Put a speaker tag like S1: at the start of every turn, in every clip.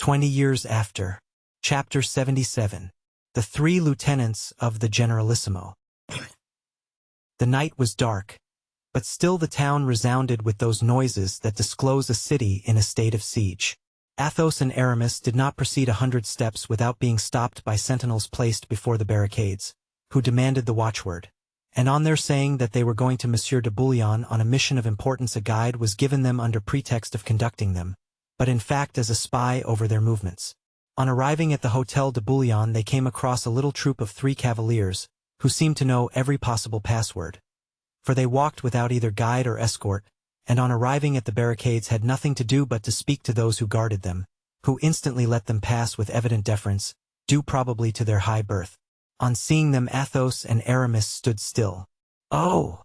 S1: 20 years after. Chapter 77. The Three Lieutenants of the Generalissimo. The night was dark, but still the town resounded with those noises that disclose a city in a state of siege. Athos and Aramis did not proceed 100 steps without being stopped by sentinels placed before the barricades, who demanded the watchword. And on their saying that they were going to Monsieur de Bouillon on a mission of importance, a guide was given them under pretext of conducting them, but in fact as a spy over their movements. On arriving at the Hôtel de Bouillon, they came across a little troop of 3 cavaliers, who seemed to know every possible password. For they walked without either guide or escort, and on arriving at the barricades had nothing to do but to speak to those who guarded them, who instantly let them pass with evident deference, due probably to their high birth. On seeing them, Athos and Aramis stood still. "Oh!"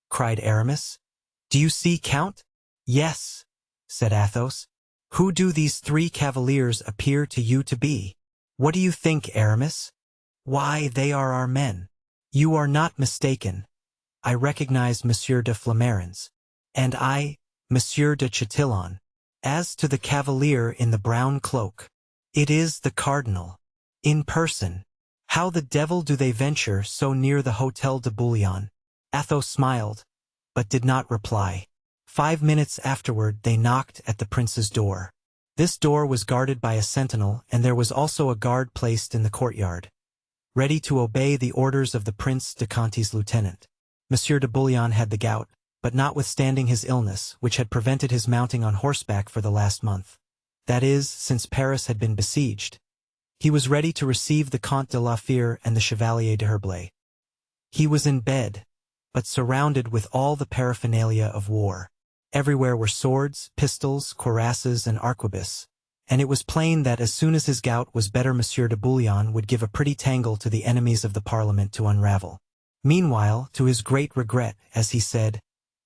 S1: cried Aramis. "Do you see, Count?" "Yes," said Athos. "Who do these 3 cavaliers appear to you to be?" "What do you think, Aramis?" "Why, they are our men." "You are not mistaken. I recognize Monsieur de Flamarens. And I, Monsieur de Chatillon. As to the cavalier in the brown cloak, it is the cardinal. In person. How the devil do they venture so near the Hôtel de Bouillon?" Athos smiled, but did not reply. 5 minutes afterward they knocked at the prince's door. This door was guarded by a sentinel, and there was also a guard placed in the courtyard, ready to obey the orders of the Prince de Conti's lieutenant. Monsieur de Bouillon had the gout, but notwithstanding his illness, which had prevented his mounting on horseback for the last month, that is, since Paris had been besieged, he was ready to receive the Comte de la Fère and the Chevalier de Herblay. He was in bed, but surrounded with all the paraphernalia of war. Everywhere were swords, pistols, cuirasses, and arquebus, and it was plain that as soon as his gout was better, Monsieur de Bouillon would give a pretty tangle to the enemies of the Parliament to unravel. Meanwhile, to his great regret, as he said,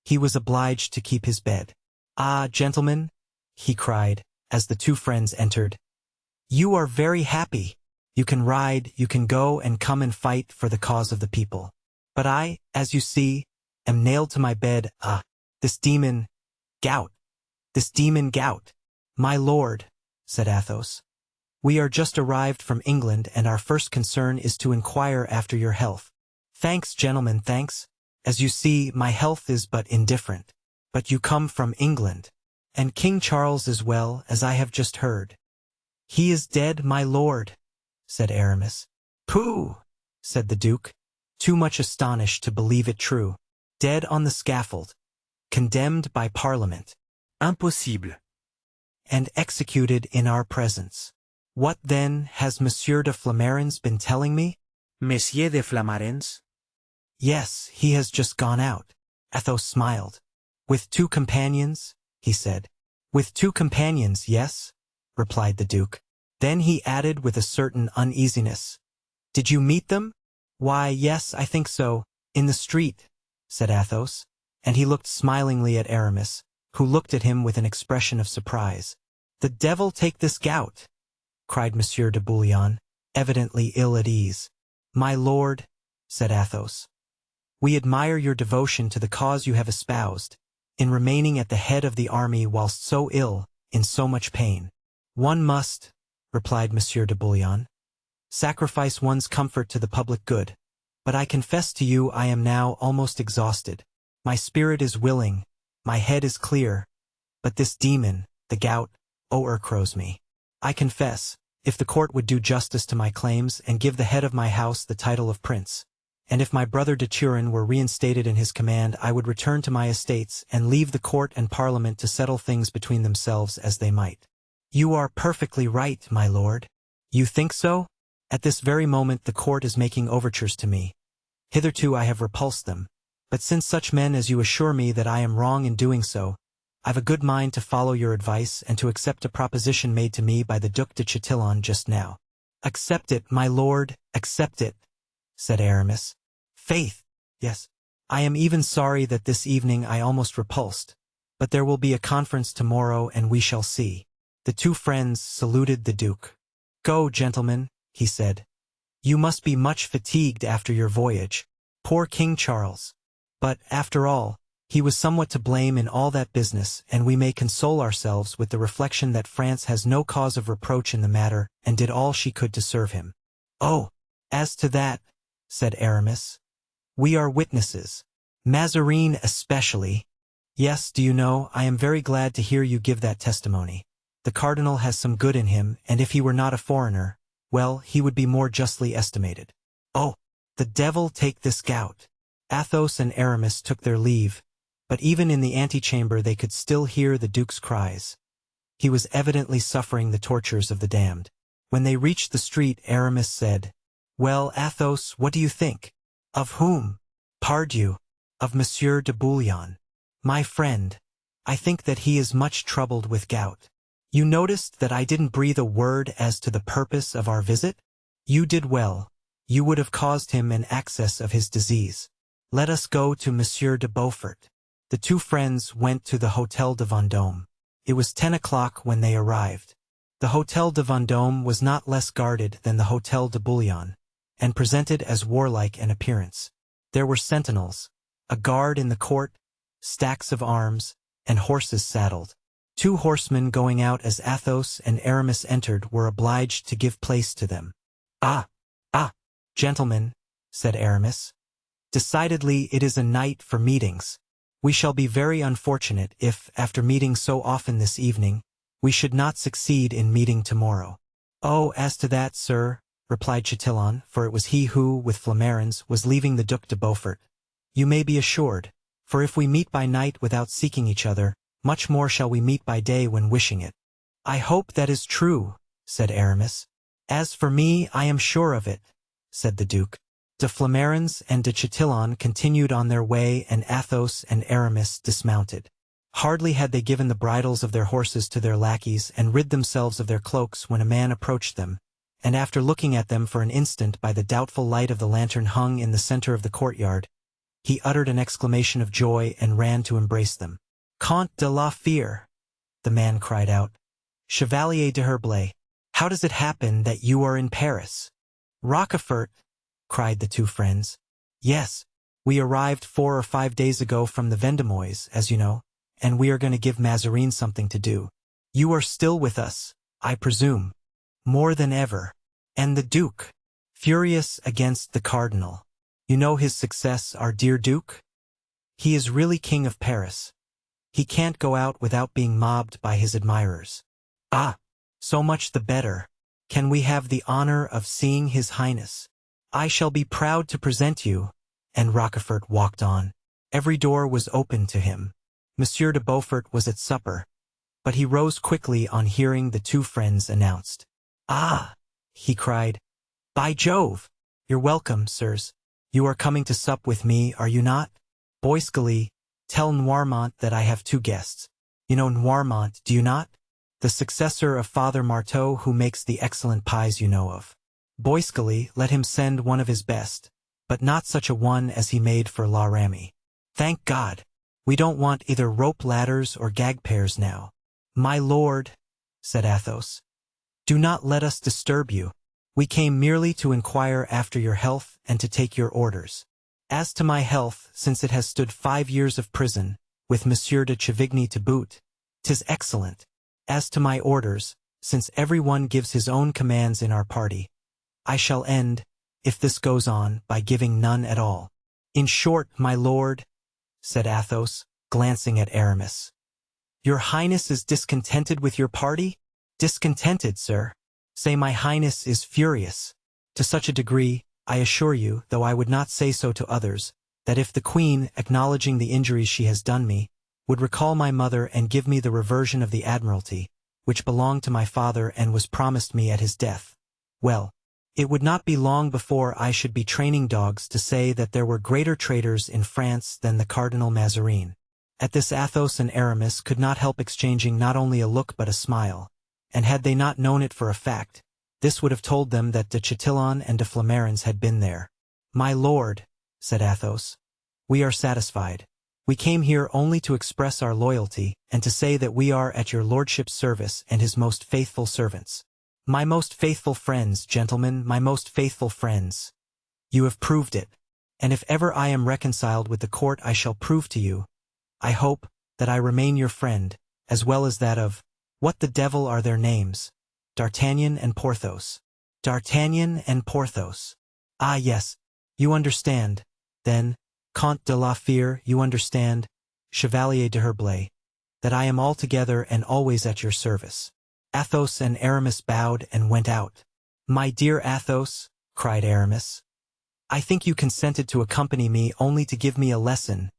S1: he was obliged to keep his bed. "Ah, gentlemen," he cried, as the 2 friends entered, "you are very happy. You can ride, you can go and come and fight for the cause of the people. But I, as you see, am nailed to my bed. This demon, gout. This demon gout." "My lord," said Athos, "we are just arrived from England, and our first concern is to inquire after your health." "Thanks, gentlemen, thanks. As you see, my health is but indifferent. But you come from England. And King Charles as well, as I have just heard." "He is dead, my lord," said Aramis. "Pooh!" said the duke, too much astonished to believe it true. "Dead on the scaffold. Condemned by Parliament." "Impossible." "And executed in our presence. What, then, has Monsieur de Flamarens been telling me?" "Monsieur de Flamarens?" "Yes, he has just gone out." Athos smiled. "With 2 companions?" he said. "With 2 companions, yes," replied the duke. Then he added with a certain uneasiness, "Did you meet them?" "Why, yes, I think so, in the street," said Athos, and he looked smilingly at Aramis, who looked at him with an expression of surprise. "The devil take this gout!" cried Monsieur de Bouillon, evidently ill at ease. "My lord," said Athos, "we admire your devotion to the cause you have espoused, in remaining at the head of the army whilst so ill, in so much pain." "One must," replied Monsieur de Bouillon, "sacrifice one's comfort to the public good, but I confess to you I am now almost exhausted. My spirit is willing, my head is clear, but this demon, the gout, o'ercrows me. I confess, if the court would do justice to my claims and give the head of my house the title of prince, and if my brother de Turenne were reinstated in his command, I would return to my estates and leave the court and Parliament to settle things between themselves as they might." "You are perfectly right, my lord." "You think so? At this very moment the court is making overtures to me. Hitherto I have repulsed them, but since such men as you assure me that I am wrong in doing so, I've a good mind to follow your advice and to accept a proposition made to me by the Duc de Chatillon just now." "Accept it, my lord, accept it," said Aramis. "Faith, yes. I am even sorry that this evening I almost repulsed, but there will be a conference tomorrow and we shall see." The 2 friends saluted the duke. "Go, gentlemen," he said. "You must be much fatigued after your voyage. Poor King Charles. But, after all, He was somewhat to blame in all that business, and we may console ourselves with the reflection that France has no cause of reproach in the matter, and did all she could to serve him. Oh, as to that, said Aramis, we are witnesses. Mazarin especially. Yes, do you know, I am very glad to hear you give that testimony. The cardinal has some good in him, and if he were not a foreigner, well, he would be more justly estimated. Oh, the devil take this gout. Athos and Aramis took their leave, but even in the antechamber they could still hear the duke's cries. He was evidently suffering the tortures of the damned. When they reached the street, Aramis said, "Well, Athos, what do you think?" "Of whom?" "Pardieu, of Monsieur de Bouillon. My friend, I think that he is much troubled with gout. You noticed that I didn't breathe a word as to the purpose of our visit? You did well. You would have caused him an access of his disease. Let us go to Monsieur de Beaufort." The two friends went to the Hôtel de Vendôme. It was 10 o'clock when they arrived. The Hôtel de Vendôme was not less guarded than the Hôtel de Bouillon, and presented as warlike an appearance. There were sentinels, a guard in the court, stacks of arms, and horses saddled. Two horsemen going out as Athos and Aramis entered were obliged to give place to them. Ah, gentlemen," said Aramis, "decidedly it is a night for meetings. We shall be very unfortunate if, after meeting so often this evening, we should not succeed in meeting tomorrow." "Oh, as to that, sir," replied Chatillon, for it was he who, with Flamarens, was leaving the Duc de Beaufort, "you may be assured, for if we meet by night without seeking each other, much more shall we meet by day when wishing it." "I hope that is true," said Aramis. "As for me, I am sure of it," said the Duke. De Flamarens and de Chatillon continued on their way, and Athos and Aramis dismounted. Hardly had they given the bridles of their horses to their lackeys and rid themselves of their cloaks when a man approached them, and after looking at them for an instant by the doubtful light of the lantern hung in the center of the courtyard, he uttered an exclamation of joy and ran to embrace them. "Comte de la Fère," the man cried out. "Chevalier de Herblay, how does it happen that you are in Paris?" "Rochefort," cried the two friends. "Yes, we arrived 4 or 5 days ago from the Vendemois, as you know, and we are going to give Mazarin something to do. You are still with us, I presume." "More than ever." "And the Duke?" "Furious against the cardinal. You know his success, our dear Duke? He is really king of Paris. He can't go out without being mobbed by his admirers." "Ah, so much the better. Can we have the honor of seeing his highness?" "I shall be proud to present you," and Rochefort walked on. Every door was open to him. Monsieur de Beaufort was at supper, but he rose quickly on hearing the two friends announced. "Ah!" he cried. "By Jove! You're welcome, sirs. You are coming to sup with me, are you not? Boisgoli, tell Noirmont that I have 2 guests. You know Noirmont, do you not? The successor of Father Marteau, who makes the excellent pies you know of. Boisgoli, let him send one of his best, but not such a one as he made for La Ramee. Thank God! We don't want either rope ladders or gag pears now." "My lord," said Athos, "do not let us disturb you. We came merely to inquire after your health and to take your orders. As to my health, since it has stood 5 years of prison, with Monsieur de Chavigny to boot, 'tis excellent. As to my orders, since every one gives his own commands in our party, I shall end, if this goes on, by giving none at all. In short, my lord," said Athos, glancing at Aramis, "your highness is discontented with your party?" "Discontented, sir? Say my highness is furious. To such a degree, I assure you, though I would not say so to others, that if the queen, acknowledging the injuries she has done me, would recall my mother and give me the reversion of the admiralty, which belonged to my father and was promised me at his death, well, it would not be long before I should be training dogs to say that there were greater traitors in France than the Cardinal Mazarin." At this Athos and Aramis could not help exchanging not only a look but a smile, and had they not known it for a fact, this would have told them that de Chatillon and de Flamarens had been there. "My lord," said Athos, "we are satisfied. We came here only to express our loyalty and to say that we are at your lordship's service and his most faithful servants. My most faithful friends, gentlemen, my most faithful friends. You have proved it, and if ever I am reconciled with the court I shall prove to you I hope that I remain your friend, as well as that of, what the devil are their names? D'Artagnan and Porthos. D'Artagnan and Porthos. Ah yes, you understand, then, Comte de la Fere, you understand, Chevalier de Herblay, that I am altogether and always at your service. Athos and Aramis bowed and went out. My dear Athos, cried Aramis, I think you consented to accompany me only to give me a lesson.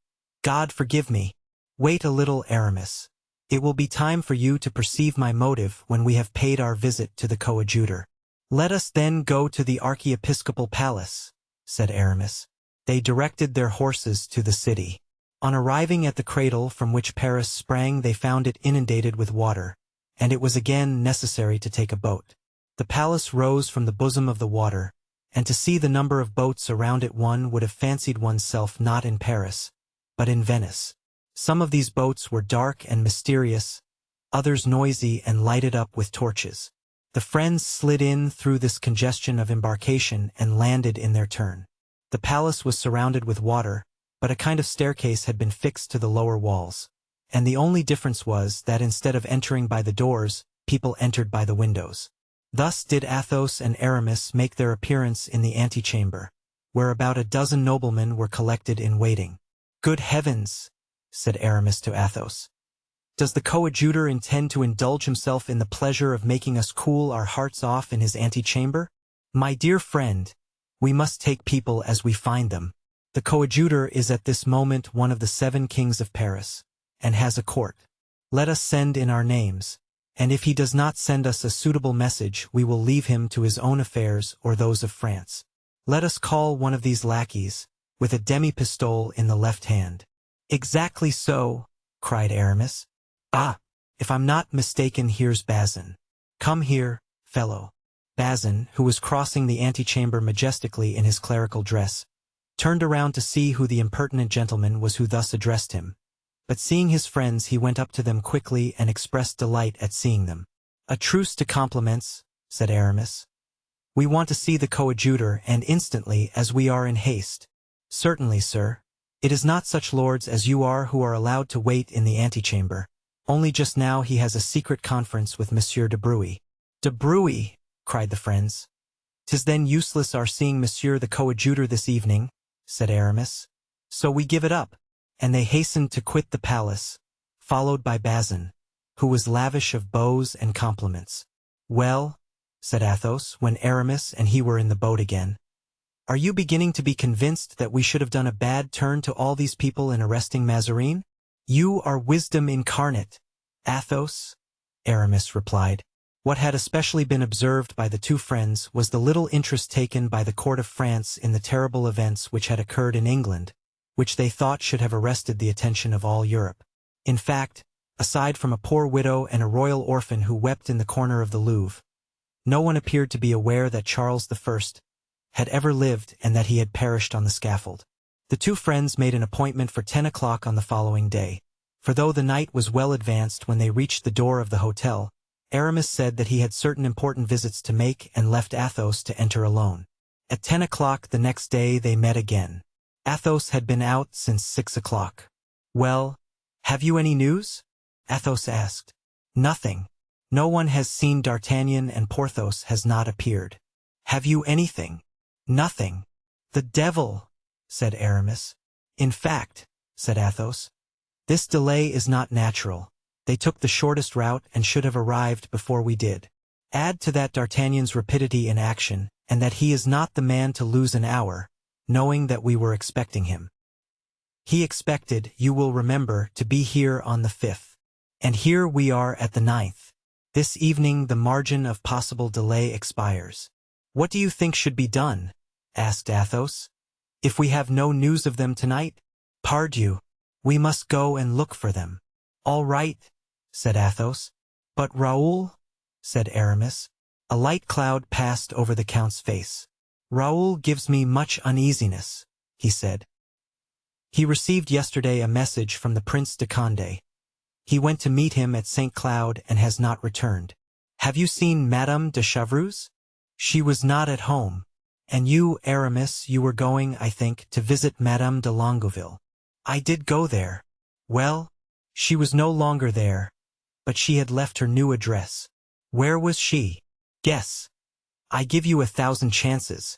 S1: God forgive me. Wait a little, Aramis. It will be time for you to perceive my motive when we have paid our visit to the coadjutor. Let us then go to the archiepiscopal palace, said Aramis. They directed their horses to the city. On arriving at the cradle from which Paris sprang, they found it inundated with water, and it was again necessary to take a boat. The palace rose from the bosom of the water, and to see the number of boats around it one would have fancied oneself not in Paris, but in Venice. Some of these boats were dark and mysterious, others noisy and lighted up with torches. The friends slid in through this congestion of embarkation and landed in their turn. The palace was surrounded with water, but a kind of staircase had been fixed to the lower walls, and the only difference was that instead of entering by the doors, people entered by the windows. Thus did Athos and Aramis make their appearance in the antechamber, where about a dozen noblemen were collected in waiting. Good heavens, said Aramis to Athos. Does the coadjutor intend to indulge himself in the pleasure of making us cool our hearts off in his antechamber? My dear friend, we must take people as we find them. The coadjutor is at this moment one of the 7 kings of Paris, and has a court. Let us send in our names, and if he does not send us a suitable message, we will leave him to his own affairs or those of France. Let us call one of these lackeys, with a demi-pistole in the left hand. Exactly so, cried Aramis. Ah, if I'm not mistaken, here's Bazin. Come here, fellow. Bazin, who was crossing the antechamber majestically in his clerical dress, turned around to see who the impertinent gentleman was who thus addressed him. But seeing his friends, he went up to them quickly and expressed delight at seeing them. A truce to compliments, said Aramis. We want to see the coadjutor, and instantly, as we are in haste. Certainly, sir. It is not such lords as you are who are allowed to wait in the antechamber. Only just now he has a secret conference with Monsieur de Bruy. De Bruy, cried the friends. 'Tis then useless our seeing Monsieur the coadjutor this evening, said Aramis. So we give it up. And they hastened to quit the palace, followed by Bazin, who was lavish of bows and compliments. Well, said Athos, when Aramis and he were in the boat again, are you beginning to be convinced that we should have done a bad turn to all these people in arresting Mazarin? You are wisdom incarnate, Athos, Aramis replied. What had especially been observed by the two friends was the little interest taken by the court of France in the terrible events which had occurred in England, which they thought should have arrested the attention of all Europe. In fact, aside from a poor widow and a royal orphan who wept in the corner of the Louvre, no one appeared to be aware that Charles I had ever lived and that he had perished on the scaffold. The two friends made an appointment for 10 o'clock on the following day, for though the night was well advanced when they reached the door of the hotel, Aramis said that he had certain important visits to make and left Athos to enter alone. At 10 o'clock the next day they met again. Athos had been out since 6 o'clock. Well, have you any news? Athos asked. Nothing. No one has seen D'Artagnan and Porthos has not appeared. Have you anything? Nothing. The devil, said Aramis. In fact, said Athos, this delay is not natural. They took the shortest route and should have arrived before we did. Add to that D'Artagnan's rapidity in action, and that he is not the man to lose an hour, knowing that we were expecting him. He expected, you will remember, to be here on the 5th. And here we are at the 9th. This evening the margin of possible delay expires. What do you think should be done? Asked Athos. If we have no news of them tonight? Pardieu, we must go and look for them. All right, said Athos. But Raoul? Said Aramis. A light cloud passed over the Count's face. Raoul gives me much uneasiness, he said. He received yesterday a message from the Prince de Condé. He went to meet him at St. Cloud and has not returned. Have you seen Madame de Chevreuse? She was not at home. And you, Aramis, you were going, I think, to visit Madame de Longueville. I did go there. Well, she was no longer there, but she had left her new address. Where was she? Guess. I give you 1,000 chances.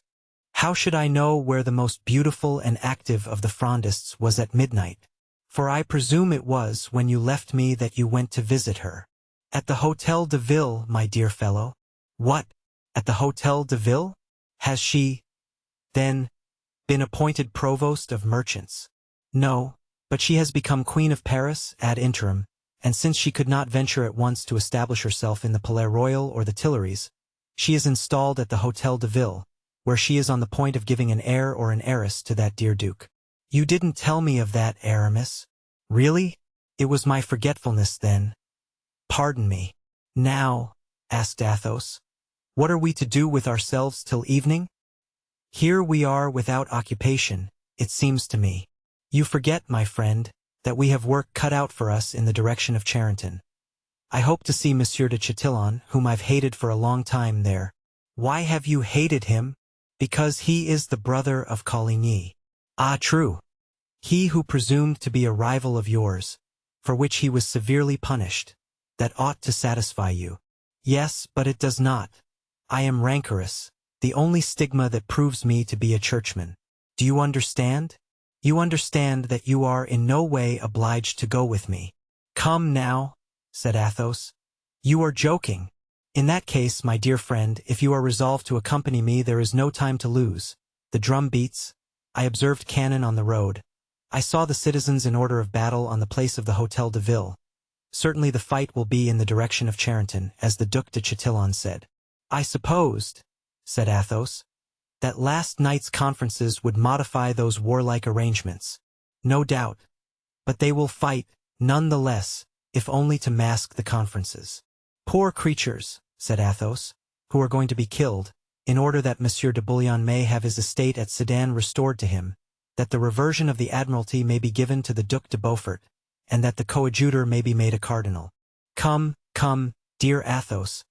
S1: How should I know where the most beautiful and active of the Frondists was at midnight? For I presume it was when you left me that you went to visit her. At the Hôtel de Ville, my dear fellow. What? At the Hôtel de Ville? Has she, then, been appointed provost of merchants? No, but she has become Queen of Paris ad interim, and since she could not venture at once to establish herself in the Palais Royal or the Tuileries, she is installed at the Hôtel de Ville, where she is on the point of giving an heir or an heiress to that dear duke. You didn't tell me of that, Aramis. Really? It was my forgetfulness then. Pardon me. Now, asked Athos, what are we to do with ourselves till evening? Here we are without occupation, it seems to me. You forget, my friend, that we have work cut out for us in the direction of Charenton. I hope to see Monsieur de Chatillon, whom I've hated for a long time there. Why have you hated him? Because he is the brother of Coligny. Ah, true. He who presumed to be a rival of yours, for which he was severely punished. That ought to satisfy you. Yes, but it does not. I am rancorous, the only stigma that proves me to be a churchman. Do you understand? You understand that you are in no way obliged to go with me. Come now, said Athos. You are joking. In that case, my dear friend, if you are resolved to accompany me, there is no time to lose. The drum beats. I observed cannon on the road. I saw the citizens in order of battle on the place of the Hôtel de Ville. Certainly the fight will be in the direction of Charenton, as the Duc de Chatillon said. I supposed, said Athos, that last night's conferences would modify those warlike arrangements. No doubt. But they will fight, none the less, if only to mask the conferences. Poor creatures, said Athos, who are going to be killed, in order that Monsieur de Bouillon may have his estate at Sedan restored to him, that the reversion of the Admiralty may be given to the Duc de Beaufort, and that the coadjutor may be made a cardinal. Come, come, dear Athos,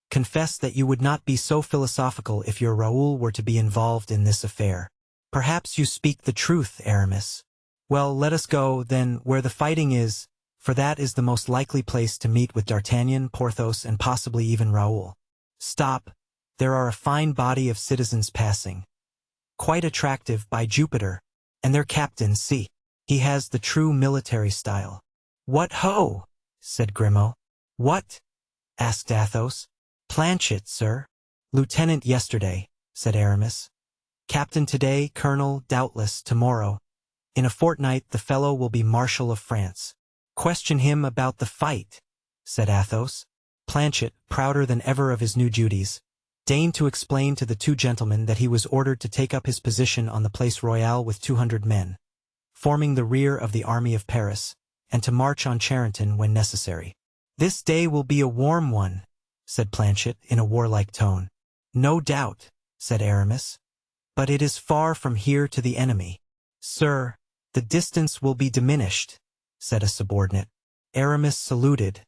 S1: confess that you would not be so philosophical if your Raoul were to be involved in this affair. Perhaps you speak the truth, Aramis. Well, let us go, then, where the fighting is, for that is the most likely place to meet with D'Artagnan, Porthos, and possibly even Raoul. Stop, there are a fine body of citizens passing. Quite attractive, by Jupiter, and their captain, see. He has the true military style. What ho? Said Grimaud. What? Asked Athos. Planchet, sir. Lieutenant yesterday, said Aramis. Captain today, colonel, doubtless, tomorrow. In a fortnight the fellow will be Marshal of France. Question him about the fight, said Athos. Planchet, prouder than ever of his new duties, deigned to explain to the two gentlemen that he was ordered to take up his position on the Place Royale with 200 men, forming the rear of the army of Paris, and to march on Charenton when necessary. This day will be a warm one, said Planchet in a warlike tone. No doubt, said Aramis. But it is far from here to the enemy. Sir, the distance will be diminished, said a subordinate. Aramis saluted.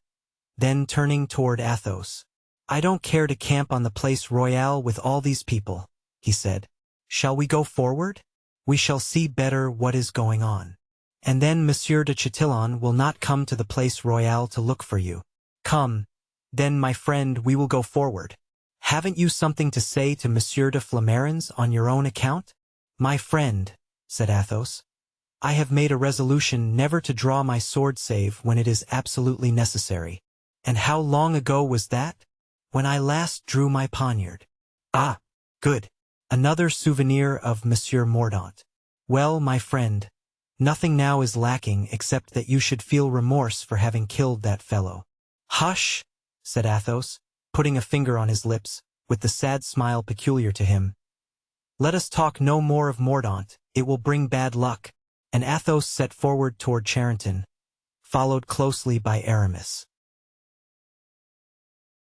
S1: Then turning toward Athos. I don't care to camp on the Place Royale with all these people, he said. Shall we go forward? We shall see better what is going on. And then Monsieur de Chatillon will not come to the Place Royale to look for you. Come, then, my friend, we will go forward. Haven't you something to say to Monsieur de Flamarens on your own account? My friend, said Athos, I have made a resolution never to draw my sword save when it is absolutely necessary. And how long ago was that? When I last drew my poniard. Ah, good. Another souvenir of Monsieur Mordaunt. Well, my friend, nothing now is lacking except that you should feel remorse for having killed that fellow. Hush, said Athos, putting a finger on his lips, with the sad smile peculiar to him. Let us talk no more of Mordaunt, it will bring bad luck. And Athos set forward toward Charenton, followed closely by Aramis.